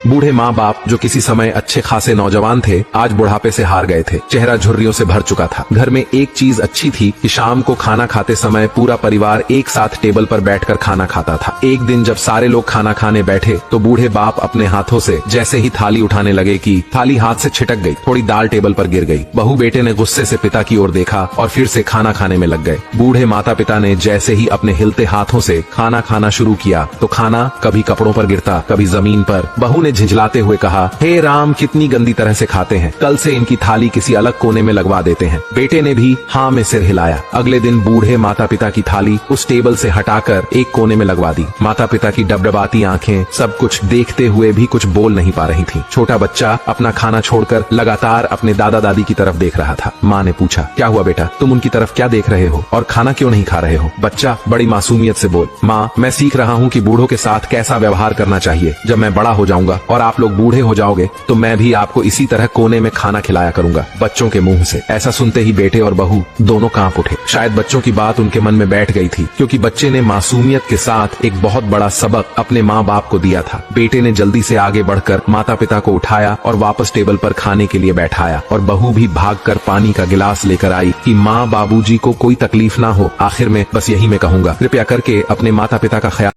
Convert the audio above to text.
बूढ़े माँ बाप जो किसी समय अच्छे खासे नौजवान थे, आज बुढ़ापे से हार गए थे। चेहरा झुर्रियों से भर चुका था। घर में एक चीज अच्छी थी कि शाम को खाना खाते समय पूरा परिवार एक साथ टेबल पर बैठकर खाना खाता था। एक दिन जब सारे लोग खाना खाने बैठे तो बूढ़े बाप अपने हाथों से जैसे ही थाली उठाने लगे कि थाली हाथ से छिटक गई, थोड़ी दाल टेबल पर गिर गई। बहू बेटे ने गुस्से से पिता की ओर देखा और फिर से खाना खाने में लग गए। बूढ़े माता पिता ने जैसे ही अपने हिलते हाथों से खाना खाना शुरू किया तो खाना कभी कपड़ों पर गिरता, कभी जमीन पर। बहू ने झिझलाते हुए कहा, हे राम, कितनी गंदी तरह से खाते हैं, कल से इनकी थाली किसी अलग कोने में लगवा देते हैं। बेटे ने भी हाँ में सिर हिलाया। अगले दिन बूढ़े माता पिता की थाली उस टेबल से हटाकर एक कोने में लगवा दी। माता पिता की डबडबाती आंखें सब कुछ देखते हुए भी कुछ बोल नहीं पा रही थी। छोटा बच्चा अपना खाना छोड़कर लगातार अपने दादा दादी की तरफ देख रहा था। माँ ने पूछा, क्या हुआ बेटा, तुम उनकी तरफ क्या देख रहे हो और खाना क्यों नहीं खा रहे हो? बच्चा बड़ी मासूमियत से बोल, माँ, मैं सीख रहा हूँ कि बूढ़ों के साथ कैसा व्यवहार करना चाहिए। जब मैं बड़ा हो जाऊंगा और आप लोग बूढ़े हो जाओगे तो मैं भी आपको इसी तरह कोने में खाना खिलाया करूंगा। बच्चों के मुंह से ऐसा सुनते ही बेटे और बहू दोनों कांप उठे। शायद बच्चों की बात उनके मन में बैठ गई थी, क्योंकि बच्चे ने मासूमियत के साथ एक बहुत बड़ा सबक अपने माँ बाप को दिया था। बेटे ने जल्दी से आगे बढ़कर माता पिता को उठाया और वापस टेबल पर खाने के लिए बैठाया, और बहू भी भागकर पानी का गिलास लेकर आई कि माँ बाबूजी को कोई तकलीफ ना हो। आखिर में बस यही मैं कहूँगा, कृपया करके अपने माता पिता का ख्याल